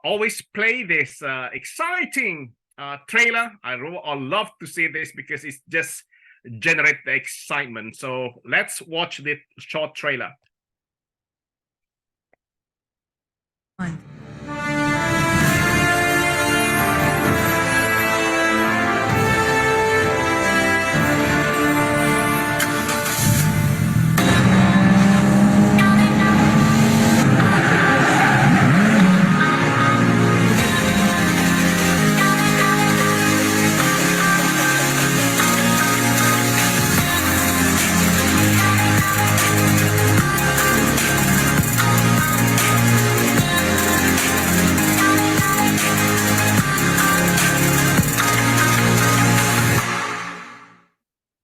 always play this exciting trailer. I love to see this because it's just generate the excitement. So let's watch this short trailer.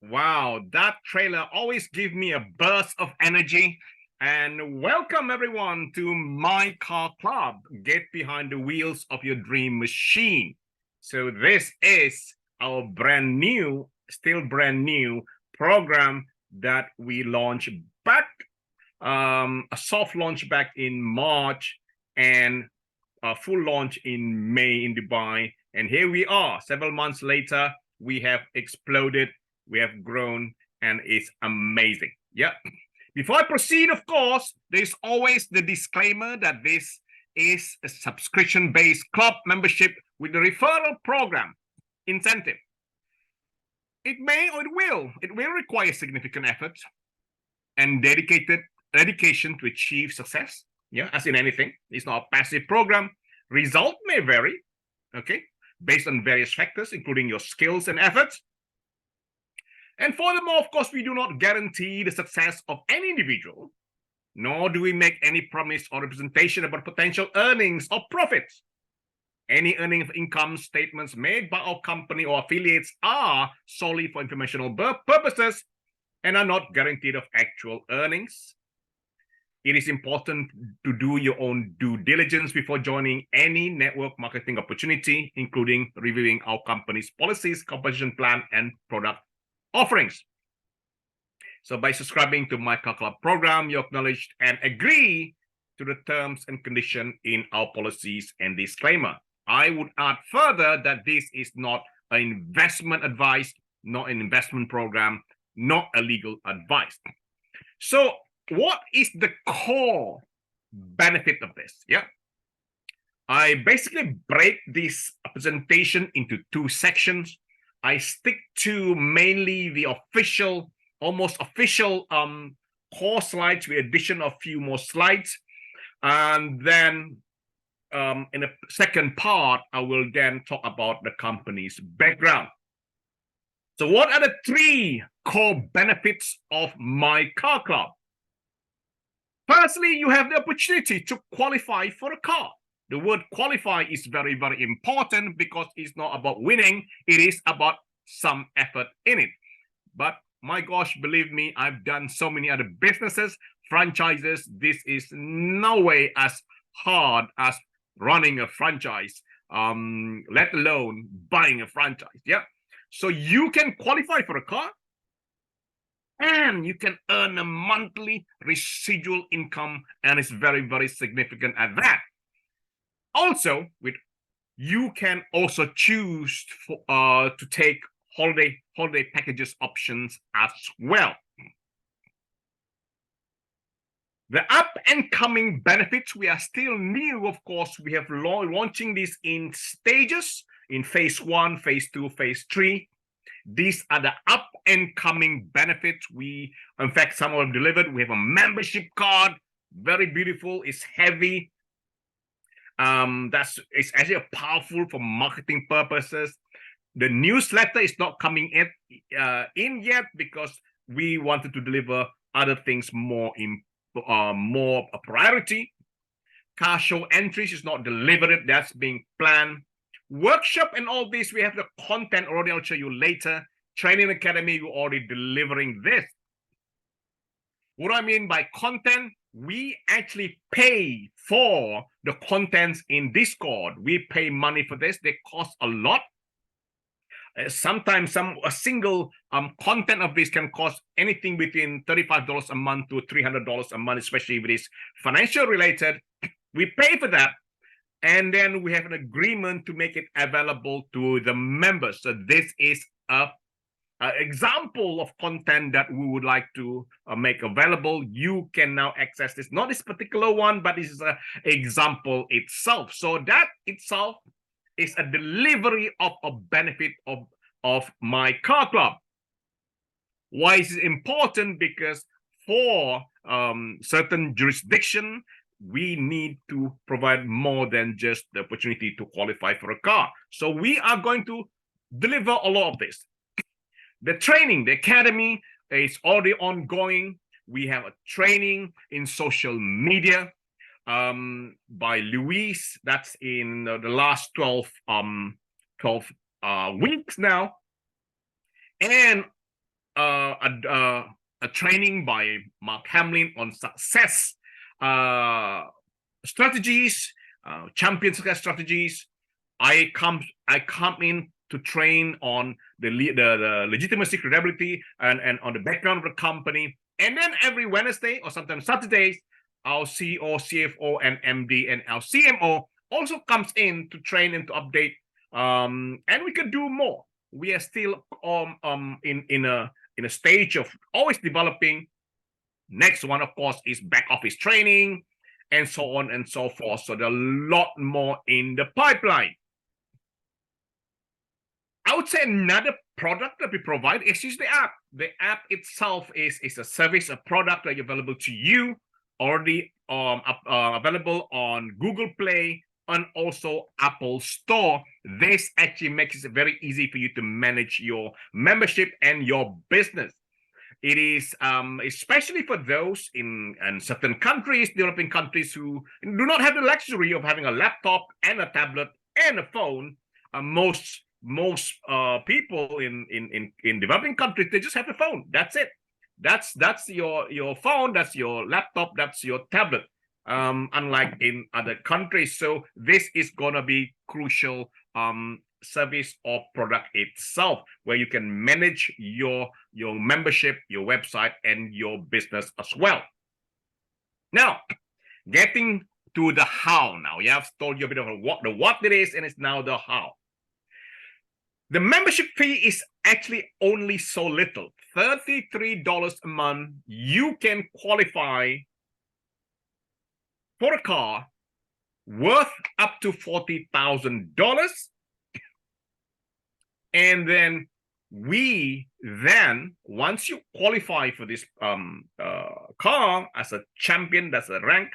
Wow, that trailer always gives me a burst of energy. And welcome everyone to My Car Club. Get behind the wheels of your dream machine. So this is our still brand new program that we launched back, a soft launch back in March and a full launch in May in Dubai. And here we are, several months later, we have exploded. We have grown, and it's amazing. Yeah. Before I proceed, of course, there's always the disclaimer that this is a subscription-based club membership with the referral program incentive. It may or it will require significant effort and dedication to achieve success. Yeah, as in anything, it's not a passive program. Result may vary, okay, based on various factors, including your skills and efforts. And furthermore, of course, we do not guarantee the success of any individual, nor do we make any promise or representation about potential earnings or profits. Any earning of income statements made by our company or affiliates are solely for informational purposes and are not guaranteed of actual earnings. It is important to do your own due diligence before joining any network marketing opportunity, including reviewing our company's policies, compensation plan, and product offerings. So by subscribing to MyCarClub program, you acknowledge and agree to the terms and conditions in our policies and disclaimer. I would add further that this is not an investment advice, not an investment program, not a legal advice. So what is the core benefit of this? Yeah, I basically break this presentation into two sections. I stick to mainly the almost official core slides with addition of a few more slides. And then in the second part, I will then talk about the company's background. So what are the three core benefits of My Car Club? Firstly, you have the opportunity to qualify for a car. The word qualify is very, very important because it's not about winning. It is about some effort in it. But my gosh, believe me, I've done so many other businesses, franchises. This is no way as hard as running a franchise, let alone buying a franchise. Yeah. So you can qualify for a car and you can earn a monthly residual income, and it's very, very significant at that. Also, you can also choose to take holiday packages options as well. The up and coming benefits, we are still new, of course. We have launching this in stages, in phase 1, phase 2, phase 3. These are the up and coming benefits. In fact, some of them delivered. We have a membership card, very beautiful. It's heavy. It's actually powerful for marketing purposes. The newsletter is not coming in yet because we wanted to deliver other things more a priority. Car show entries is not delivered. That's being planned. Workshop and all this, we have the content already. I'll show you later. Training Academy, we're already delivering this. What I mean by content, we actually pay for the contents in Discord. We pay money for this. They cost a lot. Sometimes a single content of this can cost anything between $35 a month to $300 a month, especially if it is financial related. We pay for that. and then we have an agreement to make it available to the members. So this is a example of content that we would like to make available. You can now access this, not this particular one, but this is an example itself. So that itself is a delivery of a benefit of MyCarClub. Why is it important? Because for certain jurisdiction, we need to provide more than just the opportunity to qualify for a car. So we are going to deliver a lot of this. The training, the academy is already ongoing. We have a training in social media by Luis. That's in the last 12 weeks now. And a training by Mark Hamlin on success strategies, champion success strategies. I come in to train on the legitimacy, credibility, and on the background of the company. And then every Wednesday or sometimes Saturdays, our CEO, CFO, and MD, and our CMO also comes in to train and to update. And we could do more. We are still in a stage of always developing. Next one, of course, is back office training, and so on and so forth. So there's a lot more in the pipeline. I would say another product that we provide is the app. The app itself is a service, a product that is available to you, already available on Google Play and also Apple Store. This actually makes it very easy for you to manage your membership and your business. It is especially for those in certain countries, developing countries, who do not have the luxury of having a laptop and a tablet and a phone. Most people in developing countries, they just have a phone. That's it. That's your phone. That's your laptop. That's your tablet. Unlike in other countries, so this is gonna be crucial service or product itself, where you can manage your membership, your website, and your business as well. Now, getting to the how. Now, yeah, I've told you a bit of what it is, and it's now the how. The membership fee is actually only so little, $33 a month. You can qualify for a car worth up to $40,000. And then once you qualify for this car as a champion, that's a rank,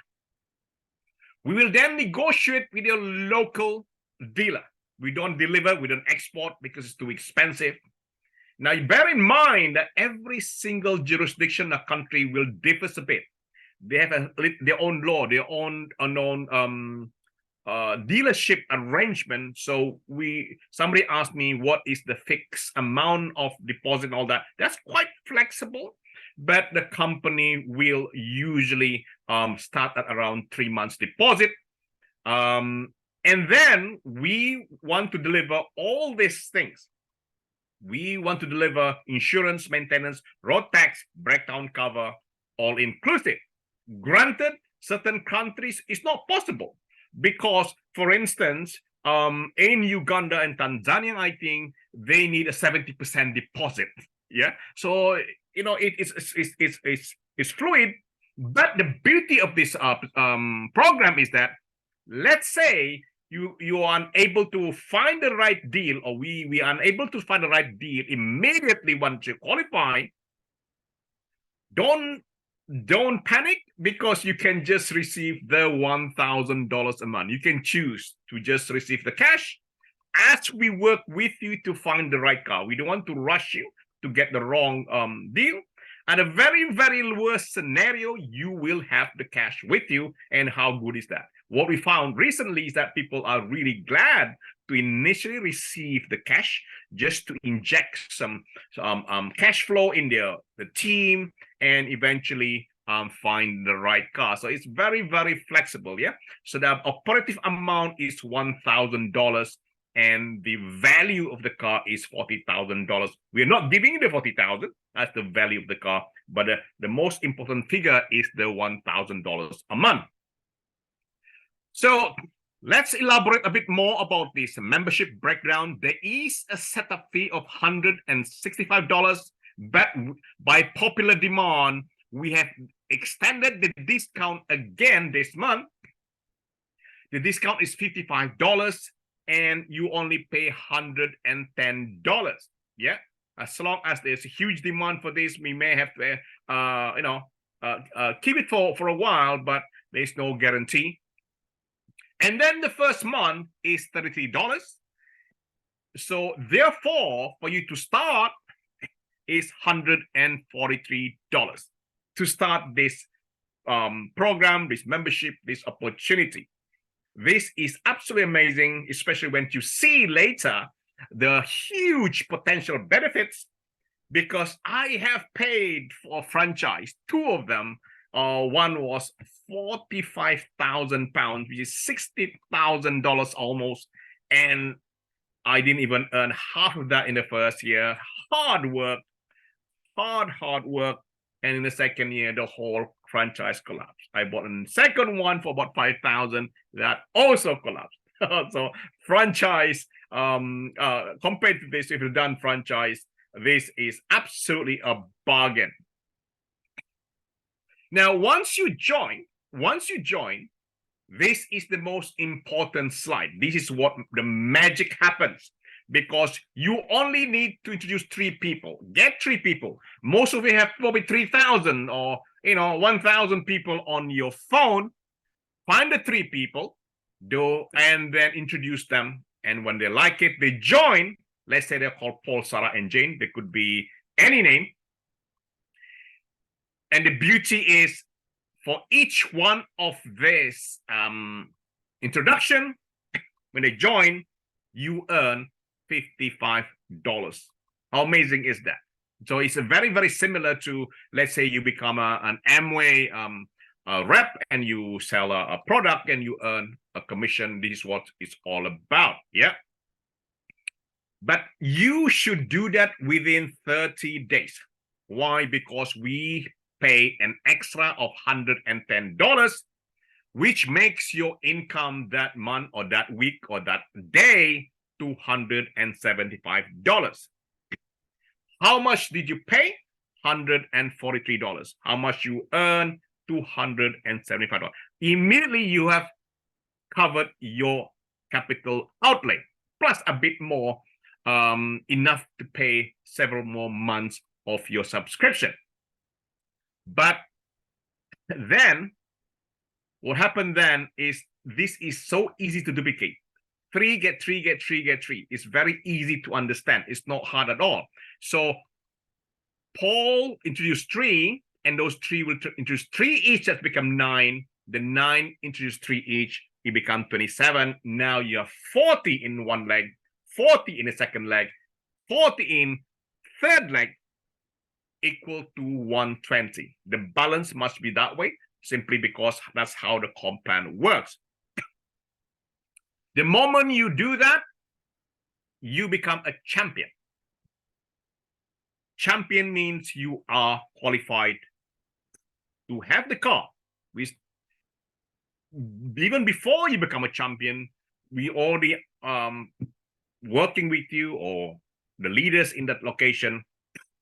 we will then negotiate with your local dealer. We don't deliver, we don't export because it's too expensive. Now, bear in mind that every single jurisdiction or country will differ a bit. They have their own law, their own dealership arrangement. So somebody asked me, what is the fixed amount of deposit and all that? That's quite flexible, but the company will usually start at around 3 months deposit. And then we want to deliver all these things. We want to deliver insurance, maintenance, road tax, breakdown cover, all inclusive. Granted, certain countries it's not possible because, for instance, in Uganda and Tanzania, I think they need a 70% deposit. Yeah, so it's fluid. But the beauty of this program is that, let's say you are unable to find the right deal, or we are unable to find the right deal immediately once you qualify. Don't panic, because you can just receive the $1,000 a month. You can choose to just receive the cash as we work with you to find the right car. We don't want to rush you to get the wrong deal. At a very, very worst scenario, you will have the cash with you. And how good is that? What we found recently is that people are really glad to initially receive the cash, just to inject some cash flow in the team, and eventually find the right car. So it's very, very flexible. Yeah. So the operative amount is $1,000, and the value of the car is $40,000. We're not giving you the $40,000 as the value of the car, but the most important figure is the $1,000 a month. So Let's elaborate a bit more about this membership breakdown. There is a setup fee of $165, but by popular demand, we have extended the discount again this month. The discount is $55 and you only pay $110. Yeah. As long as there's a huge demand for this, we may have to, keep it for a while, but there's no guarantee. And then the first month is $33. So therefore, for you to start is $143 to start this program, this membership, this opportunity. This is absolutely amazing, especially when you see later the huge potential benefits, because I have paid for a franchise, two of them. One was 45,000 pounds, which is $60,000 almost. And I didn't even earn half of that in the first year. Hard work. And in the second year, the whole franchise collapsed. I bought a second one for about 5,000. That also collapsed. So franchise, compared to this, if you've done franchise, this is absolutely a bargain. Now, once you join, this is the most important slide. This is what the magic happens, because you only need to introduce 3 people. Get 3 people. Most of you have probably 3,000 or 1,000 people on your phone. Find the 3 people, and then introduce them. And when they like it, they join. Let's say they're called Paul, Sarah, and Jane. They could be any name. And the beauty is, for each one of this introduction, when they join, you earn $55. How amazing is that? So it's a very, very similar to, let's say you become an Amway rep and you sell a product and you earn a commission. This is what it's all about. Yeah. But you should do that within 30 days. Why? Because we pay an extra of $110, which makes your income that month or that week or that day $275. How much did you pay? $143. How much you earn? $275. Immediately you have covered your capital outlay, plus a bit more, enough to pay several more months of your subscription. But then what happened then is, this is so easy to duplicate. 3 get 3 get 3 get 3. It's very easy to understand. It's not hard at all. So Paul introduced 3, and those 3 will introduce 3 each. That become 9. The 9 introduce 3 each. It becomes 27. Now you have 40 in one leg, 40 in the second leg, 40 in third leg, equal to 120. The balance must be that way, simply because that's how the comp plan works. The moment you do that, you become a champion. Champion means you are qualified to have the car. Even before you become a champion, we already working with you or the leaders in that location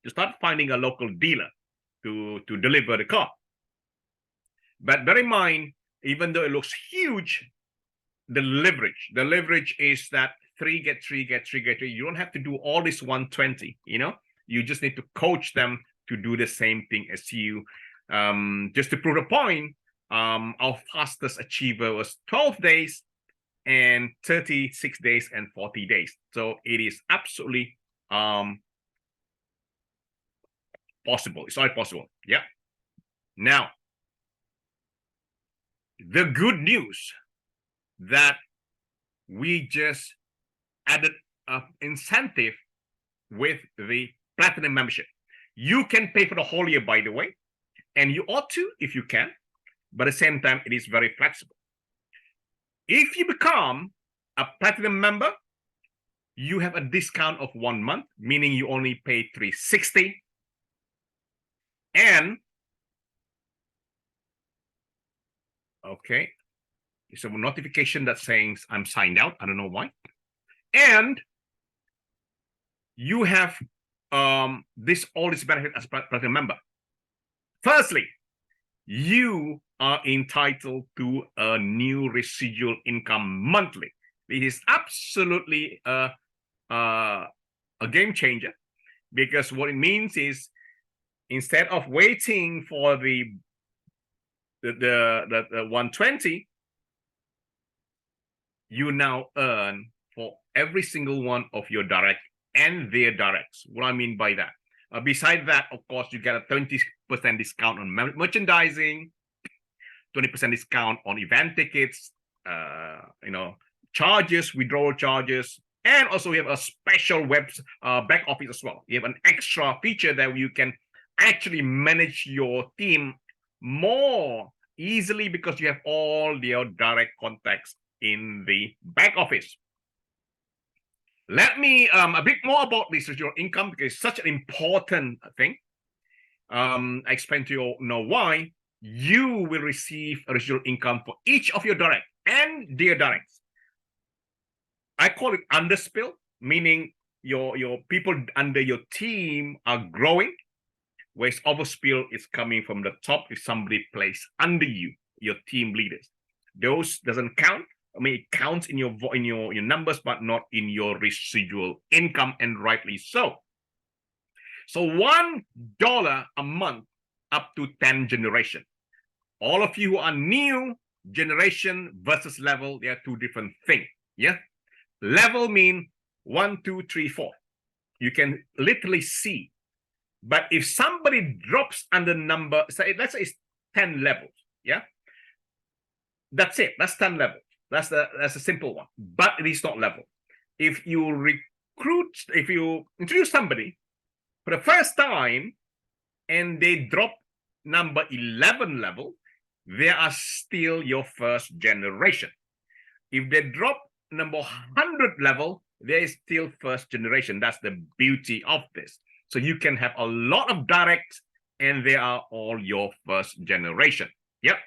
to start finding a local dealer to deliver the car. But bear in mind, even though it looks huge, the leverage is that 3 get 3 get 3 get 3. You don't have to do all this 120, you just need to coach them to do the same thing as you. Just to prove a point, our fastest achiever was 12 days and 36 days and 40 days. So it is absolutely possible. It's all possible. Yeah. Now, the good news that we just added an incentive with the platinum membership. You can pay for the whole year, by the way, and you ought to if you can, but at the same time, it is very flexible. If you become a platinum member, you have a discount of 1 month, meaning you only pay $360. And okay, It's a notification that says I'm signed out. I don't know why. And you have all this benefit as platinum member. Firstly, you are entitled to a new residual income monthly. This is absolutely a game changer, because what it means is, instead of waiting for the 120, you now earn for every single one of your direct and their directs. What I mean by that, besides that, of course, you get a 20% discount on merchandising, 20% discount on event tickets, charges, withdrawal charges, and also we have a special web back office as well. You have an extra feature that you can actually manage your team more easily because you have all your direct contacts in the back office. Let me a bit more about this residual income, because it's such an important thing. I explain to you now why. You will receive a residual income for each of your direct and their directs. I call it underspill, meaning your people under your team are growing, whereas overspill is coming from the top if somebody plays under you, your team leaders. Those doesn't count. I mean, it counts in your numbers, but not in your residual income, and rightly so. So $1 a month up to 10 generation. All of you who are new generation versus level, they are two different things. Yeah, level mean 1, 2, 3, 4. You can literally see. But if somebody drops under number, say let's say it's 10 levels. Yeah, that's it. That's 10 levels. That's a simple one. But it is not level. If you introduce somebody for the first time and they drop number 11 level, they are still your first generation. If they drop number 100 level, they are still first generation. That's the beauty of this. So you can have a lot of directs and they are all your first generation. Yep.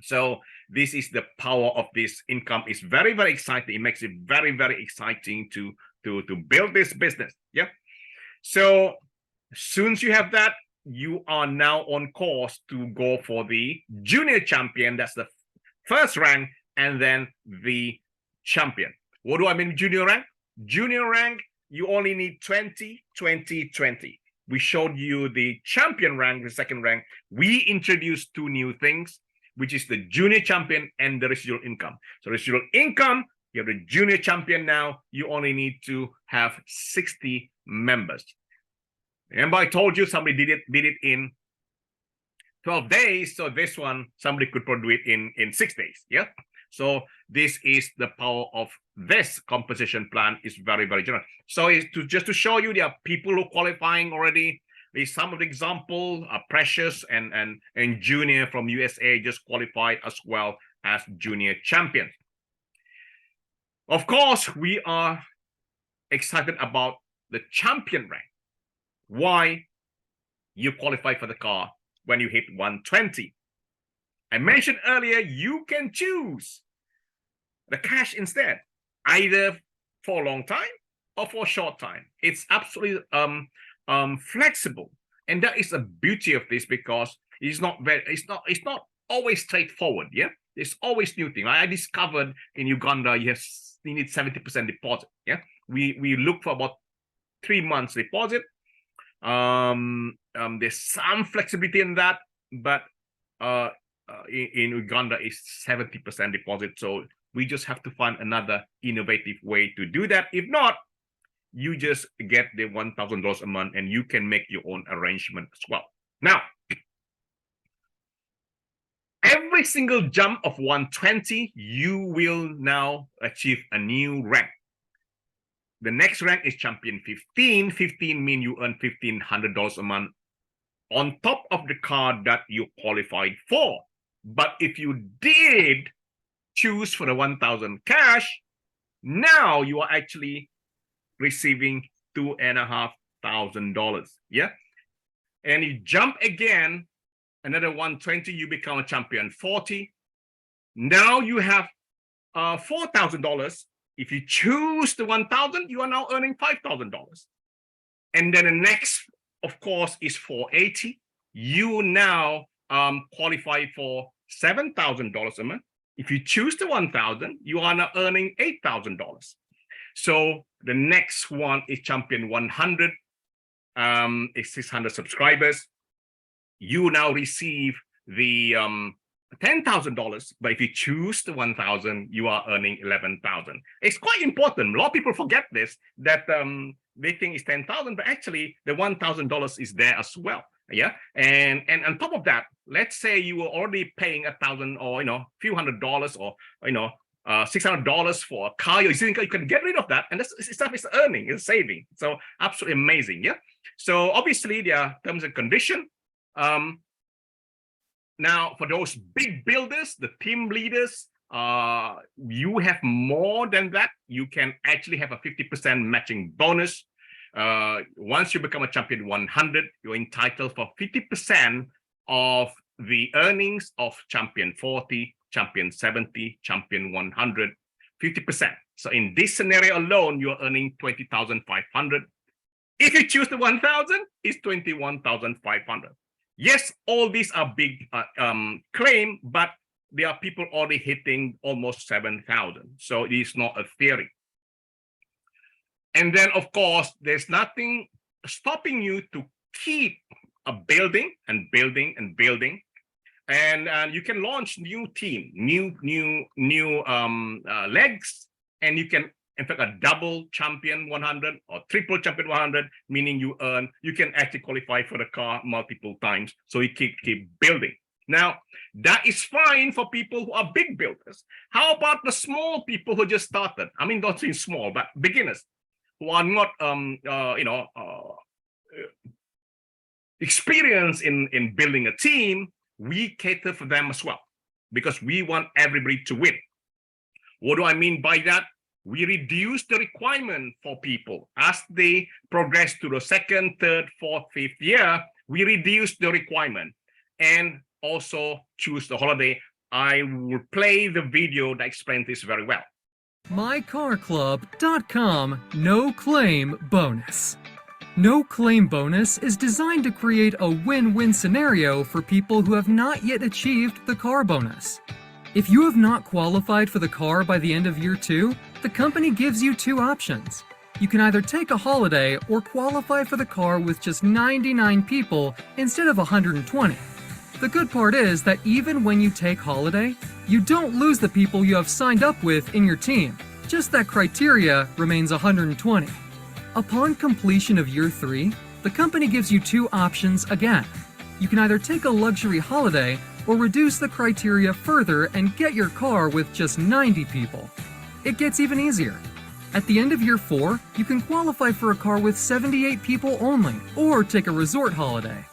So this is the power of this income. It's very, very exciting. It makes it very, very exciting to build this business. Yep. So as soon as you have that, you are now on course to go for the junior champion. That's the first rank, and then the champion. What do I mean junior rank? Junior rank, you only need 20, 20, 20. We showed you the champion rank, the second rank. We introduced two new things, which is the junior champion and the residual income. So residual income, you have the junior champion now. You only need to have 60 members. Remember, I told you somebody did it in 12 days. So this one, somebody could probably do it in 6 days. Yeah. So this is the power of this composition plan. Is very, very general. So it's just to show you, there are people who are qualifying already. There's some of the example, Precious and Junior from USA just qualified as well as junior champions. Of course, we are excited about the champion rank. Why? You qualify for the car when you hit 120. I mentioned earlier, you can choose the cash instead, either for a long time or for a short time. It's absolutely flexible, and that is the beauty of this, because it's not always straightforward. Yeah, there's always new thing. I discovered in Uganda you need 70% deposit. Yeah, we look for about 3 months deposit. There's some flexibility in that, but in Uganda is 70% deposit. So we just have to find another innovative way to do that. If not, you just get the $1,000 a month and you can make your own arrangement as well. Now, every single jump of 120, you will now achieve a new rank. The next rank is champion 15. 15 means you earn $1,500 a month on top of the car that you qualified for. But if you did choose for the 1,000 cash, now you are actually receiving $2,500. Yeah. And you jump again, another 120, you become a champion 40. Now you have $4,000. If you choose the 1,000, you are now earning $5,000. And then the next, of course, is 480. You now qualify for $7,000 a month. If you choose the 1,000, you are now earning $8,000. So the next one is Champion 100. It's 600 subscribers. You now receive the $10,000, but if you choose the 1,000, you are earning 11,000. It's quite important. A lot of people forget this, that they think it's 10,000, but actually the $1,000 is there as well. Yeah, and on top of that, let's say you were already paying $1,000 or few $100 or $600 for a car. You can get rid of that, and this stuff is earning, it's saving. So absolutely amazing. Yeah. So obviously there are terms and conditions. Now, for those big builders, the team leaders, you have more than that. You can actually have a 50% matching bonus. Once you become a Champion 100, you're entitled for 50% of the earnings of Champion 40, Champion 70, Champion 100, 50%. So in this scenario alone, you're earning 20,500. If you choose the 1,000, it's 21,500. Yes, all these are big claim, but there are people already hitting almost 7,000. So it is not a theory. And then, of course, there's nothing stopping you to keep building and building and building. And you can launch new team, new legs, and you can, in fact, a double Champion 100 or triple Champion 100, meaning you can actually qualify for the car multiple times. So you keep building. Now, that is fine for people who are big builders. How about the small people who just started? I mean, not saying small, but beginners who are not, experienced in building a team. We cater for them as well, because we want everybody to win. What do I mean by that? We reduce the requirement for people as they progress to the second, third, fourth, fifth year. We reduce the requirement and also choose the holiday. I will play the video that explains this very well. MyCarClub.com No Claim Bonus. No Claim Bonus is designed to create a win-win scenario for people who have not yet achieved the car bonus. If you have not qualified for the car by the end of year 2, the company gives you 2 options. You can either take a holiday or qualify for the car with just 99 people instead of 120. The good part is that even when you take holiday, you don't lose the people you have signed up with in your team. Just that criteria remains 120. Upon completion of year 3, the company gives you 2 options again. You can either take a luxury holiday or reduce the criteria further and get your car with just 90 people. It gets even easier. At the end of year 4, you can qualify for a car with 78 people only, or take a resort holiday.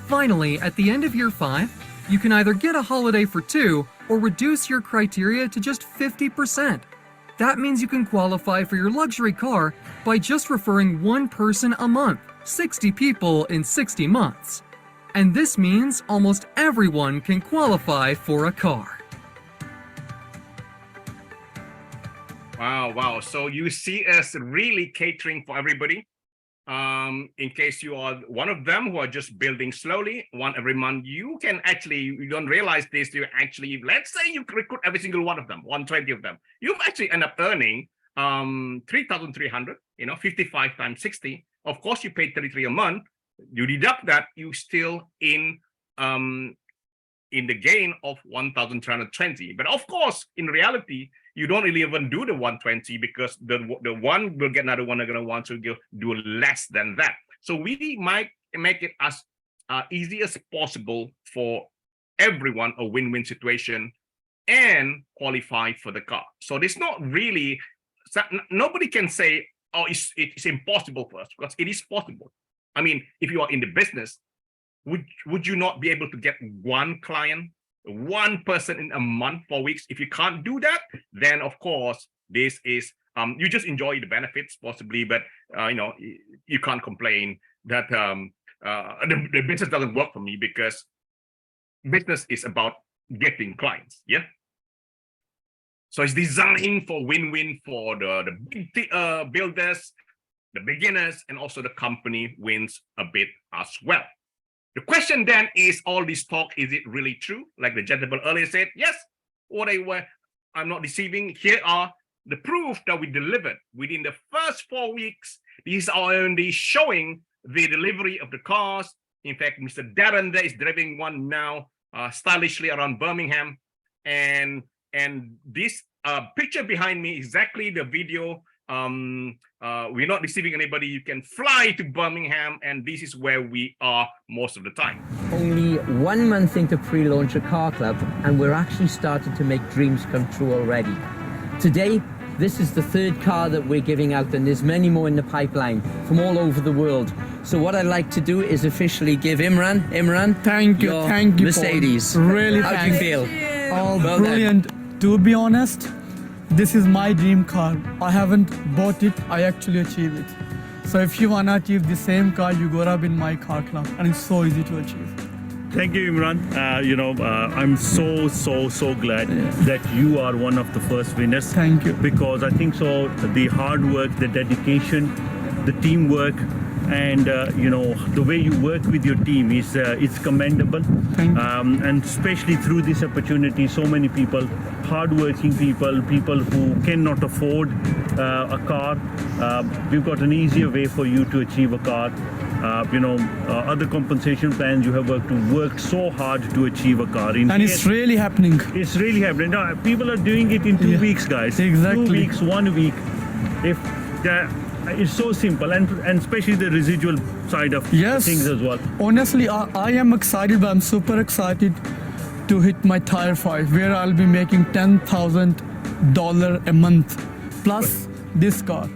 Finally, at the end of year 5, you can either get a holiday for 2 or reduce your criteria to just 50%. That means you can qualify for your luxury car by just referring 1 person a month, 60 people in 60 months. And this means almost everyone can qualify for a car. Wow. So you see us really catering for everybody. In case you are one of them who are just building slowly, one every month, you can actually, you don't realize this, you actually, let's say you recruit every single one of them, 120 of them, you actually end up earning 3,300, 55 times 60. Of course, you pay 33 a month. You deduct that, you still in the gain of 1,320. But of course, in reality, you don't really even do the 120 because the one will get another one, they're going to want to do less than that. So we might make it as easy as possible for everyone, a win-win situation, and qualify for the car. So it's not really, nobody can say, oh, it's impossible for us, because it is possible. I mean, if you are in the business, would you not be able to get 1 client, 1 person in a month for weeks? If you can't do that, then of course this is you just enjoy the benefits possibly, but you can't complain that the business doesn't work for me, because business is about getting clients. Yeah. So it's designed for win-win for the big builders, the beginners, and also the company wins a bit as well. The question then is, all this talk, is it really true? Like the gentleman earlier said, yes, or they were, I'm not deceiving. Here are the proof that we delivered within the first 4 weeks. These are only showing the delivery of the cars. In fact, Mr. Darren there is driving one now stylishly around Birmingham. And this picture behind me, exactly the video. We're not deceiving anybody. You can fly to Birmingham, and this is where we are most of the time. Only 1 month into pre-launch at Car Club, and we're actually starting to make dreams come true already. Today, this is the third car that we're giving out, and there's many more in the pipeline from all over the world. So what I'd like to do is officially give Imran, thank you, Mercedes. Paul. Really, how do you feel? Oh, Well brilliant. To be honest, this is my dream car. I haven't bought it, I actually achieved it. So if you wanna achieve the same car, you gotta be in my car club, and it's so easy to achieve. Thank you, Imran. I'm so glad that you are one of the first winners. Thank you. Because I think so the hard work, the dedication, the teamwork, and the way you work with your team is it's commendable. Thank you. And especially through this opportunity, so many people, hardworking people who cannot afford a car, we've got an easier way for you to achieve a car. Other compensation plans, you have worked so hard to achieve a car. And it's really happening. It's really happening. Now, people are doing it in 2 weeks, guys. Exactly. 2 weeks, 1 week. It's so simple, and especially the residual side of things as well. Honestly, I am excited, but I'm super excited to hit my tier 5, where I'll be making $10,000 a month, plus this car.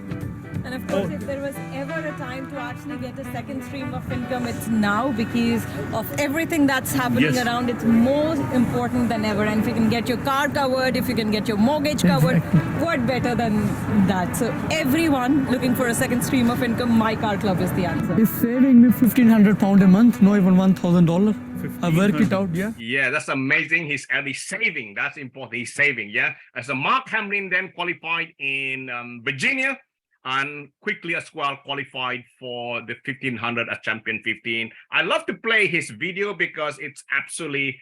And of course, if there was ever a time to actually get a second stream of income, it's now, because of everything that's happening around. It's more important than ever. And if you can get your car covered, if you can get your mortgage covered, what better than that? So everyone looking for a second stream of income, My Car Club is the answer. It's saving me £1,500 a month, not even $1,000. I work it out, Yeah, that's amazing. He's at least saving. That's important. He's saving, As a Mark Hamlin then qualified in Virginia, and quickly as well qualified for the 1500 at Champion 15. I love to play his video because it's absolutely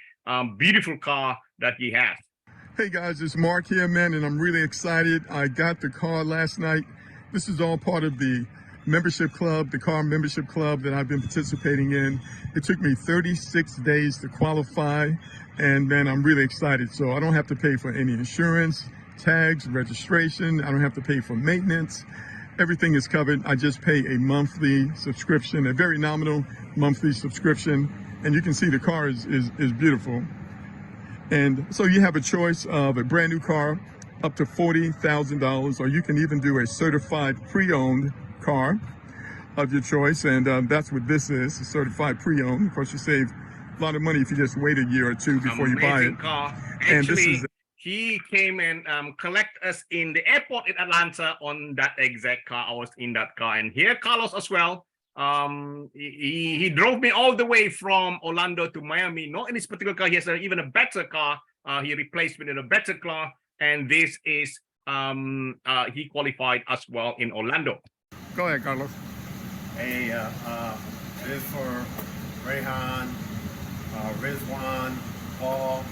beautiful car that he has. Hey guys, it's Mark here, man, and I'm really excited. I got the car last night. This is all part of the membership club, the car membership club that I've been participating in. It took me 36 days to qualify, and man, I'm really excited. So I don't have to pay for any insurance, tags, registration. I don't have to pay for maintenance. Everything is covered. I just pay a monthly subscription, a very nominal monthly subscription, and you can see the car is beautiful. And so you have a choice of a brand new car up to $40,000, or you can even do a certified pre-owned car of your choice. And that's what this is, a certified pre-owned. Of course, you save a lot of money if you just wait a year or two before you buy it. Car. And this Actually, is he came and collect us in the airport in Atlanta on that exact car. I was in that car, and here Carlos as well. He drove me all the way from Orlando to Miami. Not in this particular car. He has even a better car. He replaced me in a better car, and this is he qualified as well in Orlando. Go ahead, Carlos. Hey, this is for Rehan, Rizwan, Paul.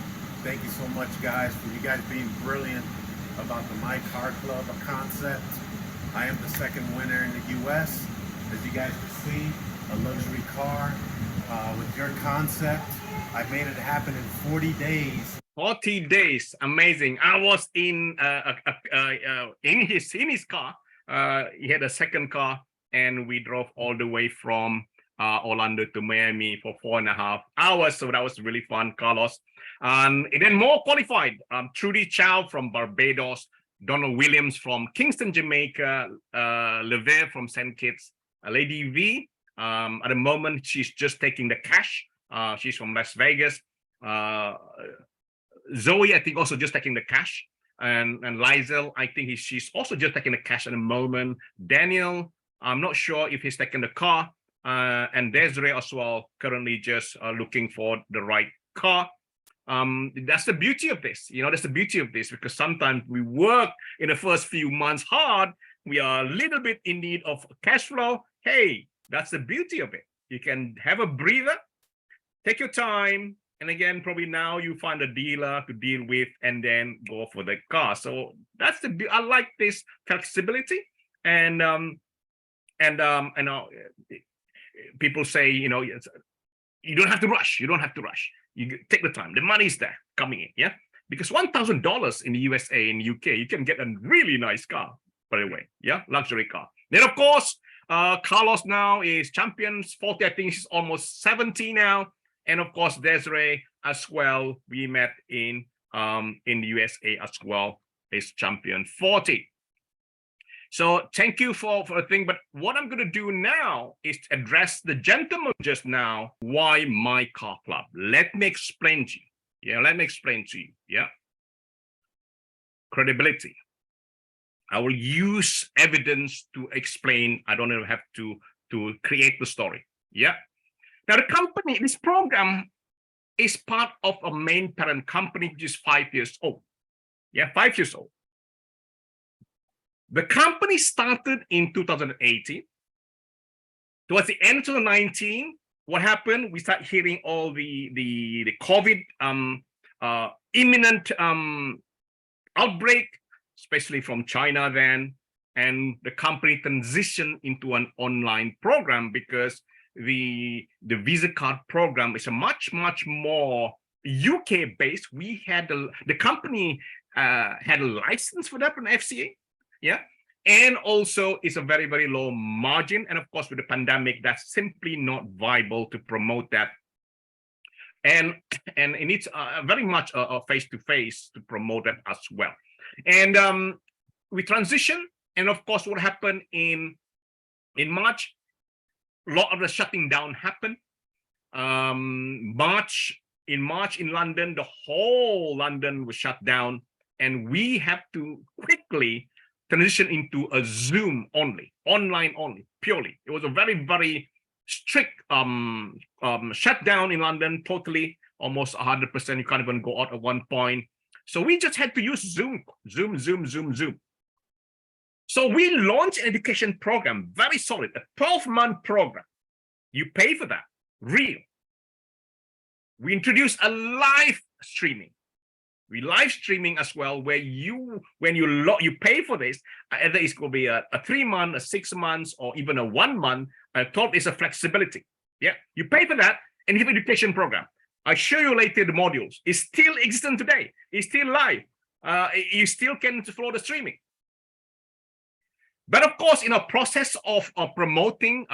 Thank you so much, guys, for you guys being brilliant about the My Car Club concept. I am the second winner in the U.S. As you guys can see, a luxury car with your concept. I made it happen in 40 days. 40 days, amazing. I was in his car. He had a second car, and we drove all the way from Orlando to Miami for 4.5 hours. So that was really fun, Carlos. And then more qualified. Trudy Chow from Barbados, Donald Williams from Kingston, Jamaica, Levere from St. Kitts, Lady V. At the moment, she's just taking the cash. She's from Las Vegas. Zoe, I think, also just taking the cash. And Lizel, I think she's also just taking the cash at the moment. Daniel, I'm not sure if he's taking the car. And Desiree as well, currently just looking for the right car. That's the beauty of this. That's the beauty of this, because sometimes we work in the first few months hard. We are a little bit in need of cash flow. Hey, that's the beauty of it. You can have a breather, take your time, and again, probably now you find a dealer to deal with and then go for the car. So that's I like this flexibility. And people say, you don't have to rush. You don't have to rush. You take the time. The money's there coming in, yeah? Because $1,000 in the USA and UK, you can get a really nice car, by the way, yeah? Luxury car. Then, of course, Carlos now is champions 40. I think he's almost 70 now. And of course, Desiree as well. We met in the USA as well, is champion 40. So thank you for a thing. But what I'm going to do now is to address the gentleman just now. Why my car club? Let me explain to you. Yeah, let me explain to you. Yeah. Credibility. I will use evidence to explain. I don't have to create the story. Yeah. Now the company, this program is part of a main parent company, which is 5 years old. Yeah, 5 years old. The company started in 2018. Towards the end of 2019, what happened? We start hearing all the COVID imminent outbreak, especially from China then, and the company transitioned into an online program because the Visa card program is a much more UK based. We had the company had a license for that from FCA. Yeah, and also it's a very low margin, and of course with the pandemic, that's simply not viable to promote that, and it needs very much a face-to-face to promote that as well. And we transition, and of course what happened in March, a lot of the shutting down happened. In March in London, the whole London was shut down, and we have to quickly transition into a Zoom only, online only, purely. It was a very strict shutdown in London, totally, almost 100%. You can't even go out at one point. So we just had to use Zoom. So we launched an education program, very solid, a 12-month program. You pay for that, real. We introduced a live streaming. We live streaming as well, where when you pay for this, either it's going to be a 3 month, a 6 months, or even a 1 month. I thought it's a flexibility. Yeah, you pay for that and you have an education program. I'll show you later the modules. It's still existent today. It's still live. You still can follow the streaming. But of course, in a process of promoting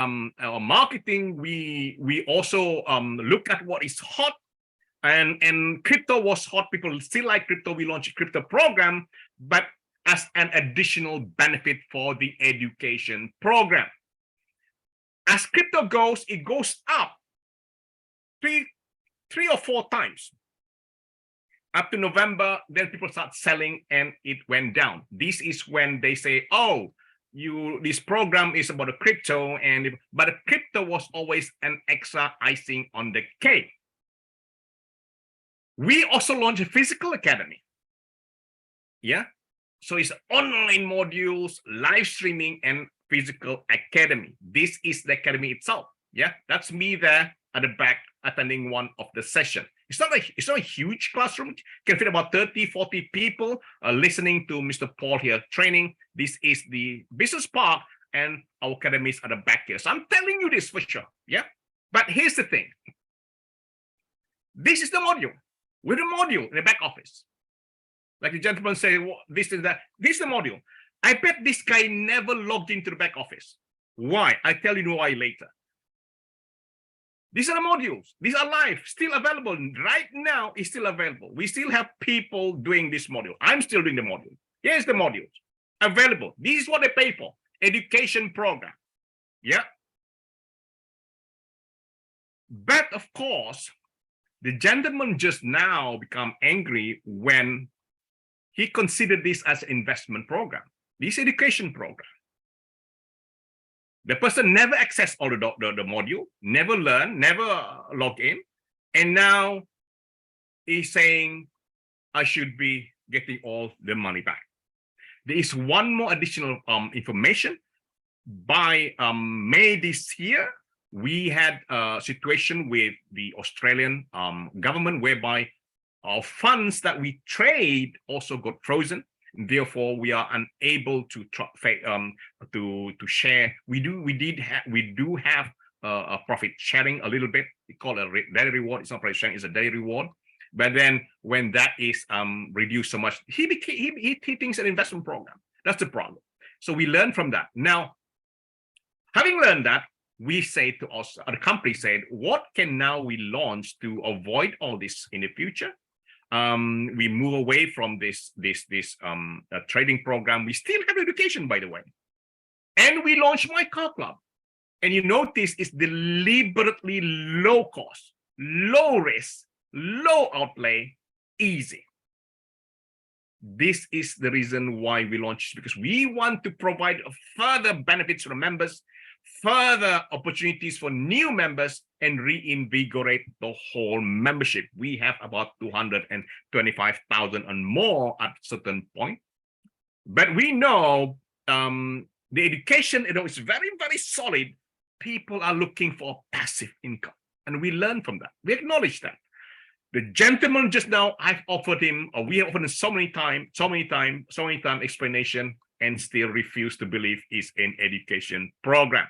or marketing, we also look at what is hot. And crypto was hot. People still like crypto. We launched a crypto program, but as an additional benefit for the education program. As crypto goes, it goes up three or four times. Up to November, then people start selling and it went down. This is when they say, oh, this program is about a crypto, but the crypto was always an extra icing on the cake. We also launched a physical academy. Yeah. So it's online modules, live streaming, and physical academy. This is the academy itself. Yeah. That's me there at the back attending one of the session. It's not a huge classroom. It can fit about 30, 40 people listening to Mr. Paul here training. This is the business park and our academy is at the back here. So I'm telling you this for sure. Yeah. But here's the thing. This is the module. With a module in the back office. Like the gentleman said, well, this is the module. I bet this guy never logged into the back office. Why? I tell you why later. These are the modules. These are live, still available. Right now, it's still available. We still have people doing this module. I'm still doing the module. Here's the modules available. This is what they pay for. Education program. Yeah. But of course, the gentleman just now become angry when he considered this as an investment program, this education program. The person never accessed all the module, never learned, never log in, and now is saying I should be getting all the money back. There is one more additional information. By May this year, we had a situation with the Australian government whereby our funds that we trade also got frozen. Therefore, we are unable to share. We do have a profit sharing a little bit. We call it a daily reward. It's not profit sharing; it's a daily reward. But then when that is reduced so much, he thinks an investment program. That's the problem. So we learn from that. Now, having learned that, we say to us, the company said, what can now we launch to avoid all this in the future? We move away from this trading program. We still have education, by the way, and we launched MyCarClub. And you notice it's deliberately low cost, low risk, low outlay, easy. This is the reason why we launched, because we want to provide further benefits to the members, further opportunities for new members, and reinvigorate the whole membership. We have about 225,000 and more at a certain point. But we know the education, is very, very solid. People are looking for passive income. And we learn from that. We acknowledge that. The gentleman just now, I've offered him, or we have offered him so many times explanation, and still refuse to believe is an education program.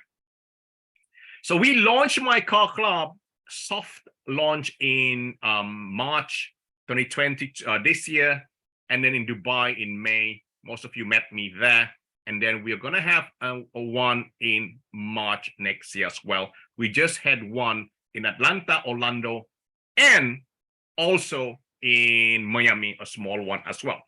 So we launched MyCarClub, soft launch in March 2020 this year, and then in Dubai in May. Most of you met me there. And then we're going to have a one in March next year as well. We just had one in Atlanta, Orlando, and also in Miami, a small one as well.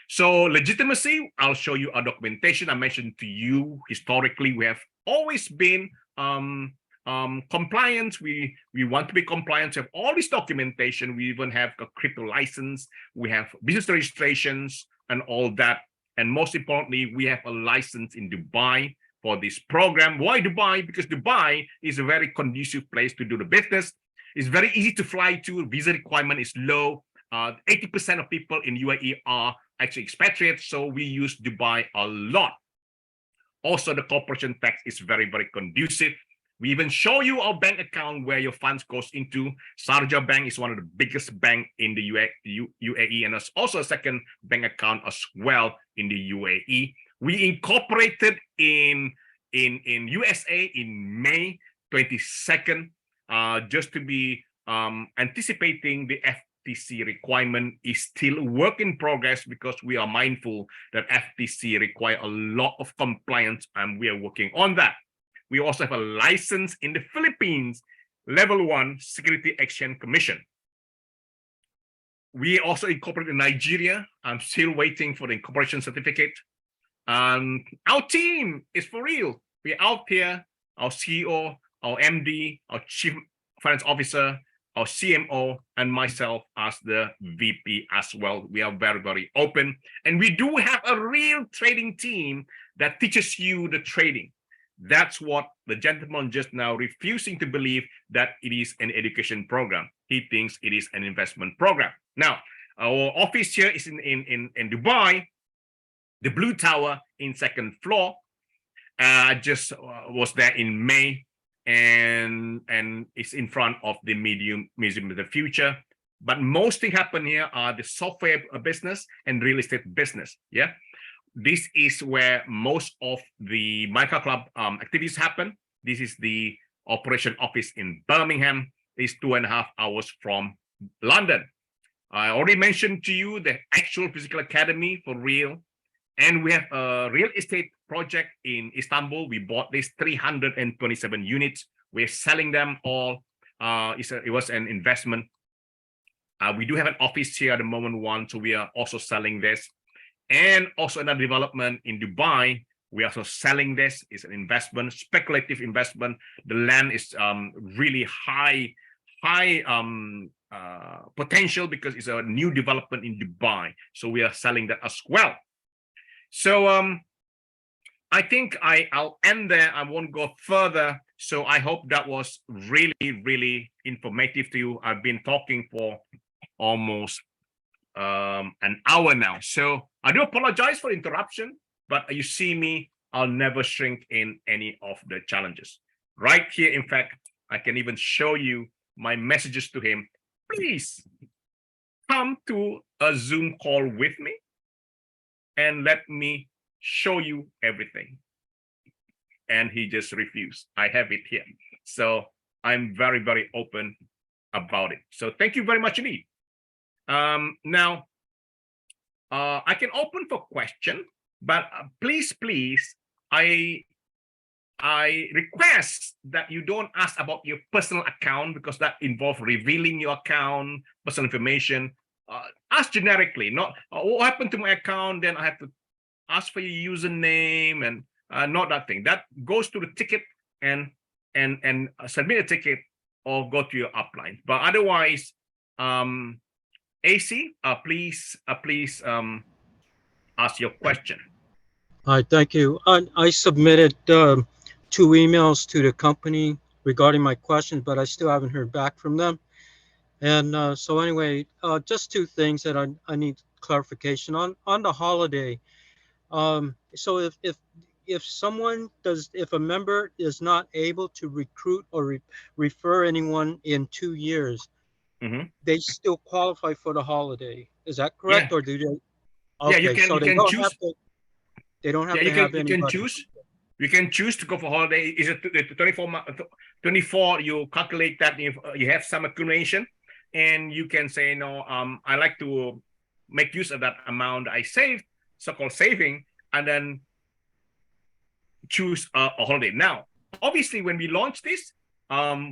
So legitimacy, I'll show you our documentation. I mentioned to you, historically, we have always been compliant. We want to be compliant. We have all this documentation. We even have a crypto license. We have business registrations and all that. And most importantly, we have a license in Dubai for this program. Why Dubai? Because Dubai is a very conducive place to do the business. It's very easy to fly to. Visa requirement is low. 80% of people in UAE are actually expatriates, so we use Dubai a lot. Also, the corporation tax is very, very conducive. We even show you our bank account where your funds goes into. Sharjah Bank is one of the biggest bank in the UAE, and it's also a second bank account as well in the UAE. We incorporated in USA in May 22nd, just to be anticipating the FTC requirement. Is still a work in progress because we are mindful that FTC require a lot of compliance, and we are working on that. We also have a license in the Philippines, Level 1 Security Exchange Commission. We also incorporated in Nigeria. I'm still waiting for the incorporation certificate. Our team is for real. We're out here, our CEO, our MD, our Chief Finance Officer, our CMO, and myself as the VP as well. We are very, very open. And we do have a real trading team that teaches you the trading. That's what the gentleman just now refusing to believe that it is an education program. He thinks it is an investment program. Now, our office here is in Dubai, the Blue Tower in second floor. I just was there in May, and it's in front of the Museum of the Future. But most thing happen here are the software business and real estate business. Yeah. This is where most of the MyCarClub activities happen. This is the operation office in Birmingham. It's 2.5 hours from London. I already mentioned to you the actual physical academy for real. And we have a real estate project in Istanbul. We bought this 327 units. We're selling them all. It was an investment. We do have an office here at the moment one, so we are also selling this. And also another development in Dubai, we are also selling this. It's an investment, speculative investment. The land is really high potential because it's a new development in Dubai. So we are selling that as well. So I think I'll end there. I won't go further. So I hope that was really, really informative to you. I've been talking for almost an hour now. So I do apologize for interruption, but you see me, I'll never shrink in any of the challenges. Right here, in fact, I can even show you my messages to him. Please come to a Zoom call with me and let me show you everything. And he just refused. I have it here. So I'm very, very open about it. So thank you very much indeed. Now, I can open for question, but please, I request that you don't ask about your personal account because that involves revealing your account, personal information. Ask generically, not what happened to my account, then I have to ask for your username and not that thing. That goes to the ticket and submit a ticket or go to your upline. But otherwise, AC, please ask your question. Hi, thank you. I submitted 2 emails to the company regarding my questions, but I still haven't heard back from them. And so anyway, just 2 things that I need clarification on the holiday. So if someone if a member is not able to recruit or refer anyone in 2 years, they still qualify for the holiday. Is that correct? Yeah. Or do they? Yeah, Okay, you can, so you they can don't choose. have to. They don't have Yeah, to have you anybody. can choose. You can choose to go for holiday. Is it 24? You calculate that if you have some accumulation, and you can say no. I like to make use of that amount I saved, so-called saving, and then choose a holiday. Now, obviously, when we launch this,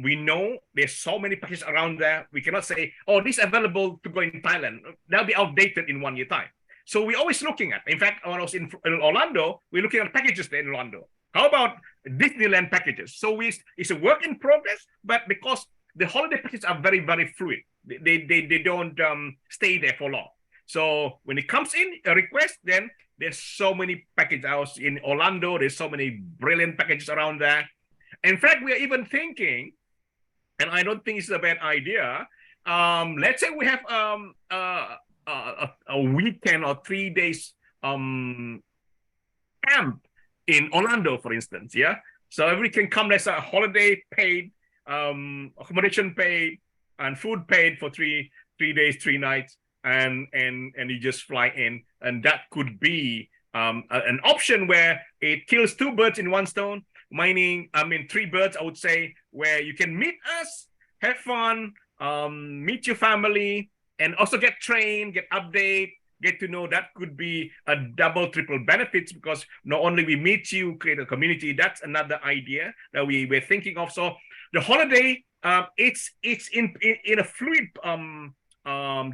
we know there's so many packages around there. We cannot say, oh, this is available to go in Thailand. That'll be outdated in 1 year time. So we're always looking at. In fact, when I was in Orlando, we're looking at packages there in Orlando. How about Disneyland packages? So it's a work in progress, but because the holiday packages are very, very fluid, they don't stay there for long. So when it comes in a request, then there's so many packages. I was in Orlando. There's so many brilliant packages around there. In fact, we are even thinking, and I don't think it's a bad idea. Let's say we have a weekend or 3 days camp in Orlando, for instance. Yeah, so everybody can come. There's a holiday paid, accommodation paid, and food paid for three days, 3 nights, and you just fly in, and that could be an option where it kills 2 birds in 1 stone. Meaning, 3 birds, I would say, where you can meet us, have fun, meet your family, and also get trained, get update, get to know. That could be a double, triple benefits because not only we meet you, create a community. That's another idea that we're thinking of. So the holiday, it's in a fluid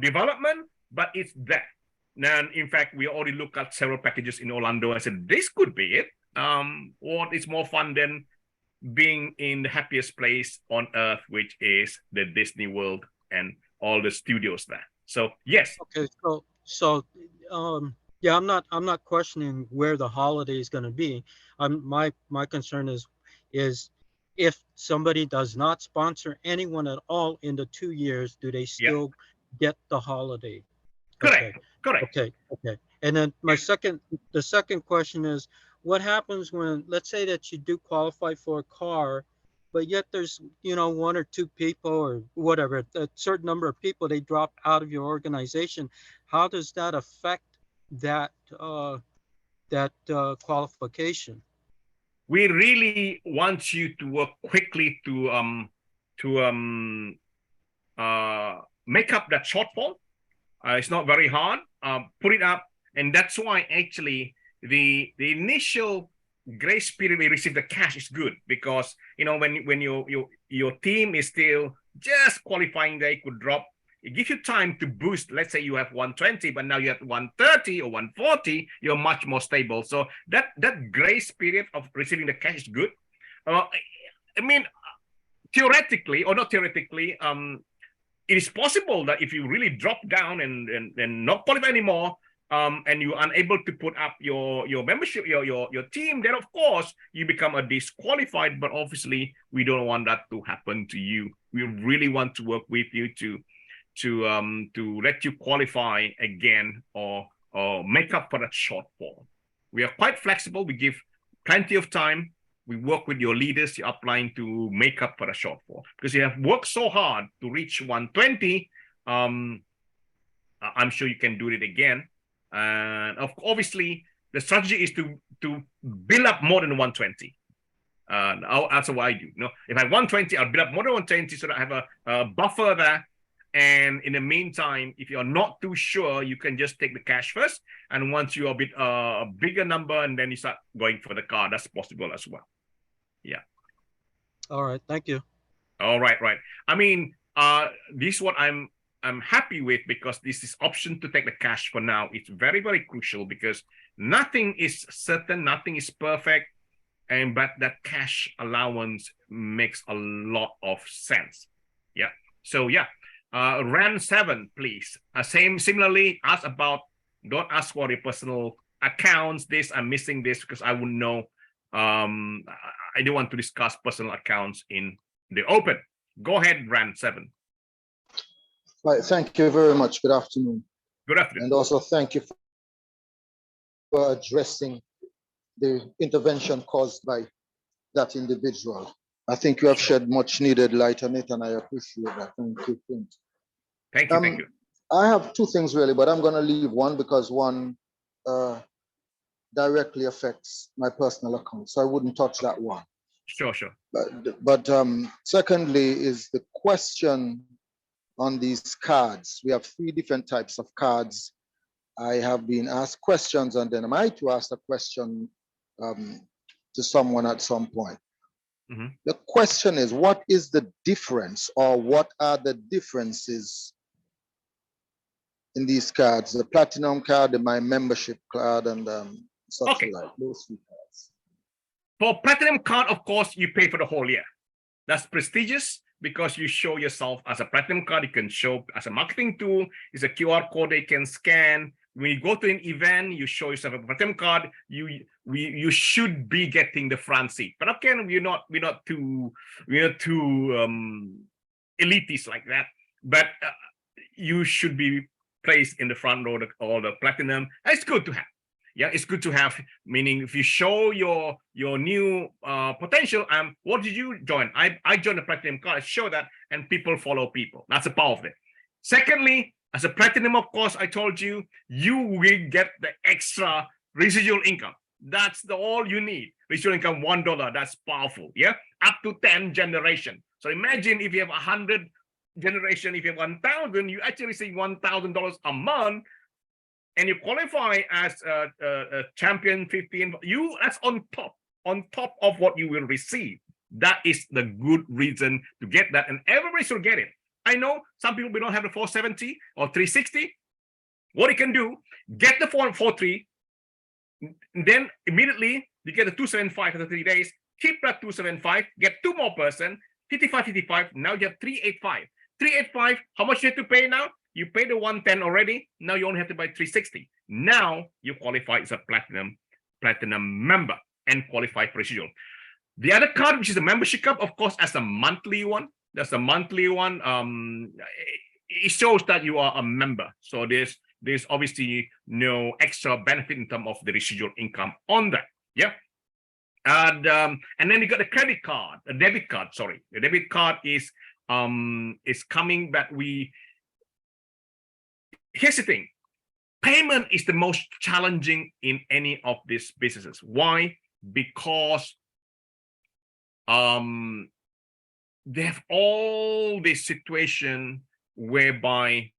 development, but it's there. Now, in fact, we already looked at several packages in Orlando. I said, this could be it. What is more fun than being in the happiest place on earth, which is the Disney World and all the studios there. So yes. Okay, so yeah, I'm not questioning where the holiday is going to be. My concern is if somebody does not sponsor anyone at all in the 2 years, do they still get the holiday? Correct. Okay. And then the second question is, what happens when, let's say that you do qualify for a car, but yet there's 1 or 2 people or whatever, a certain number of people, they drop out of your organization. How does that affect that qualification? We really want you to work quickly to make up that shortfall. It's not very hard. Put it up, and that's why actually the initial grace period we receive the cash is good because when your team is still just qualifying, they could drop. It gives you time to boost. Let's say you have 120, but now you have 130 or 140. You're much more stable. So that grace period of receiving the cash is good. Theoretically or not theoretically, it is possible that if you really drop down and not qualify anymore, and you're unable to put up your membership, your team, then of course you become a disqualified. But obviously we don't want that to happen to you. We really want to work with you to to let you qualify again or make up for that shortfall. We are quite flexible. We give plenty of time. We work with your leaders, your upline, to make up for the shortfall, because you have worked so hard to reach 120. I'm sure you can do it again. And obviously, the strategy is to build up more than 120. That's what I do. If I have 120, I'll build up more than 120 so that I have a buffer there. And in the meantime, if you're not too sure, you can just take the cash first. And once you're a bit a bigger number, and then you start going for the car, that's possible as well. Yeah. All right. Thank you. All right. Right. I mean, this is what I'm happy with, because this is option to take the cash for now. It's very, very crucial, because nothing is certain, nothing is perfect. But that cash allowance makes a lot of sense. Yeah. So yeah. Ran 7, please. Similarly, don't ask for your personal accounts. I'm missing this because I wouldn't know. I don't want to discuss personal accounts in the open. Go ahead, Ran 7. Right, thank you very much. Good afternoon. Good afternoon. And also thank you for addressing the intervention caused by that individual. I think you have shed much needed light on it, and I appreciate that. Thank you. Thank you. Thank you. I have 2 things really, but I'm going to leave one because one directly affects my personal account, so I wouldn't touch that one. Sure. But secondly is the question on these cards. We have 3 different types of cards. I have been asked questions, and then am I to ask a question to someone at some point. Mm-hmm. The question is, what is the difference, or what are the differences in these cards? The platinum card, my membership card, and such like those 3 cards. For platinum card, of course, you pay for the whole year. That's prestigious because you show yourself as a platinum card. You can show as a marketing tool. It's a QR code they can scan. When you go to an event, you show yourself a platinum card. You should be getting the front seat. But again, we're not too elitist like that. But you should be placed in the front row or the platinum. It's good to have. Yeah, it's good to have. Meaning, if you show your new potential, what did you join? I joined the platinum card. I show that, and people follow people. That's the power of it. Secondly, as a platinum, of course, I told you, you will get the extra residual income. That's all you need. Residual income, $1. That's powerful. Yeah, up to 10 generation. So imagine if you have 100 generation, if you have 1,000, you actually receive $1,000 a month, and you qualify as a champion 15. That's on top of what you will receive. That is the good reason to get that, and everybody should get it. I know some people don't have the 470 or 360. What you can do, get the 443, then immediately you get the 275 after 3 days. Keep that 275, get 2 more person, 55. Now you have 385. 385, how much you have to pay now? You pay the 110 already. Now you only have to buy 360. Now you qualify as a platinum member and qualify for residual. The other card, which is a membership card, of course, as a monthly one. That's a monthly one. It shows that you are a member. So there's obviously no extra benefit in terms of the residual income on that. Yeah. And then you got the credit card, a debit card. Sorry, the debit card is coming back. Here's the thing. Payment is the most challenging in any of these businesses. Why? Because they have all this situation whereby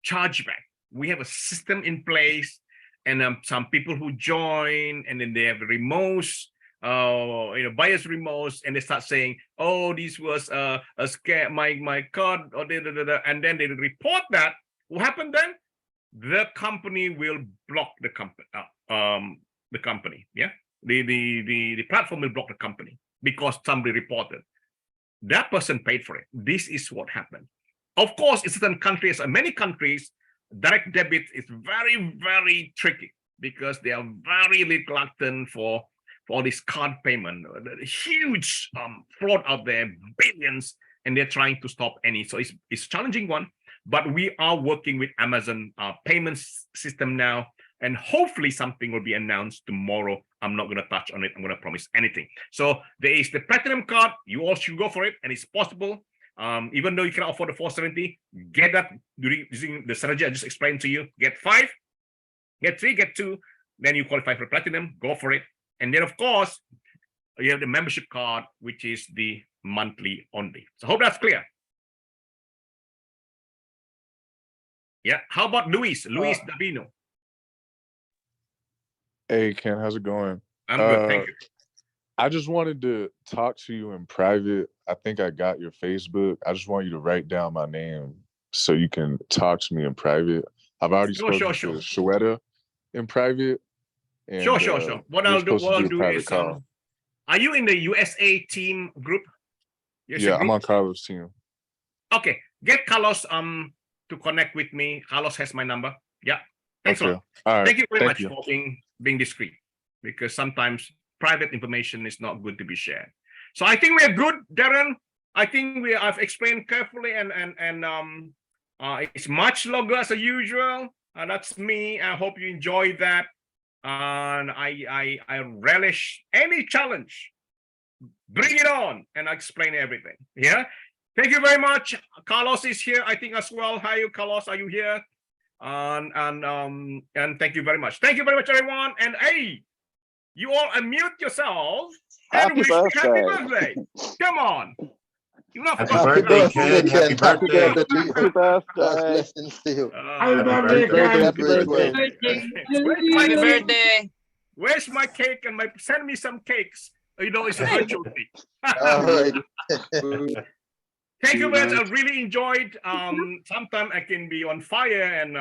chargeback. We have a system in place, and some people who join, and then they have remorse, buyer's remorse, and they start saying, "Oh, this was a scam, my card," or and then they report that. What happened then? The company will block the company. Yeah, the platform will block the company because somebody reported. That person paid for it. This is what happened. Of course, in certain countries, and many countries, direct debit is very, very tricky because they are very reluctant for this card payment. Huge fraud out there, billions, and they're trying to stop any. So it's a challenging one. but we are working with Amazon payments system now, and hopefully something will be announced tomorrow. I'm not going to touch on it. I'm going to promise anything. So there is the platinum card. You all should go for it, and it's possible. Even though you cannot afford the 470, get that using the strategy I just explained to you. Get 5, get 3, get 2, then you qualify for platinum. Go for it. And then, of course, you have the membership card, which is the monthly only. So I hope that's clear. Yeah. How about Luis Davino? Hey, Ken, how's it going? I'm good, thank you. I just wanted to talk to you in private. I think I got your Facebook. I just want you to write down my name so you can talk to me in private. I've already spoken to Shweta in private. And, Sure. What I'll do is, are you in the USA team group? Yeah, I'm on Carlos' team. Okay, get Carlos to connect with me. Carlos has my number. Yeah, thanks a lot. All right. Thank you very much for being discreet, because sometimes private information is not good to be shared. So I think we're good, Darren. I think I've explained carefully, and it's much longer as usual. That's me. I hope you enjoyed that. And I relish any challenge. Bring it on, and I explain everything. Yeah. Thank you very much. Carlos is here, I think, as well. Hi, Carlos. Are you here? And thank you very much. Thank you very much, everyone. And hey, you all unmute yourselves and wish me happy birthday. Come on. You're not happy birthday, Ken. Happy birthday. Happy birthday. Blessings to you. Happy birthday. Happy birthday. Where's my cake? And send me some cakes. You know, it's a virtual cake. All right. Thank you very much. I really enjoyed. Sometimes I can be on fire, and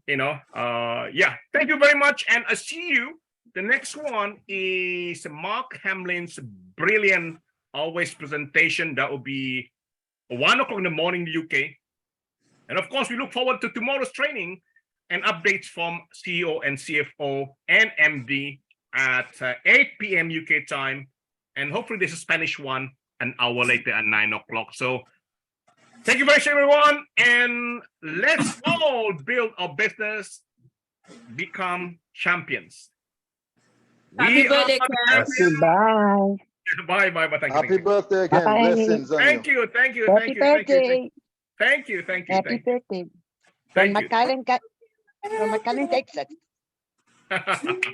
yeah. Thank you very much, and I see you. The next one is Mark Hamlin's brilliant always presentation. That will be 1 o'clock in the morning in the UK, and of course we look forward to tomorrow's training and updates from CEO and CFO and MD at 8 p.m. UK time, and hopefully there's a Spanish one an hour later at 9 o'clock. So thank you very much, everyone, and let's all build our business, become champions. Happy birthday, Ken. Bye. Bye. Thank you. Happy birthday again. Blessings on Thank you. Happy birthday. Thank you. Happy birthday. From McAllen, Texas. Thank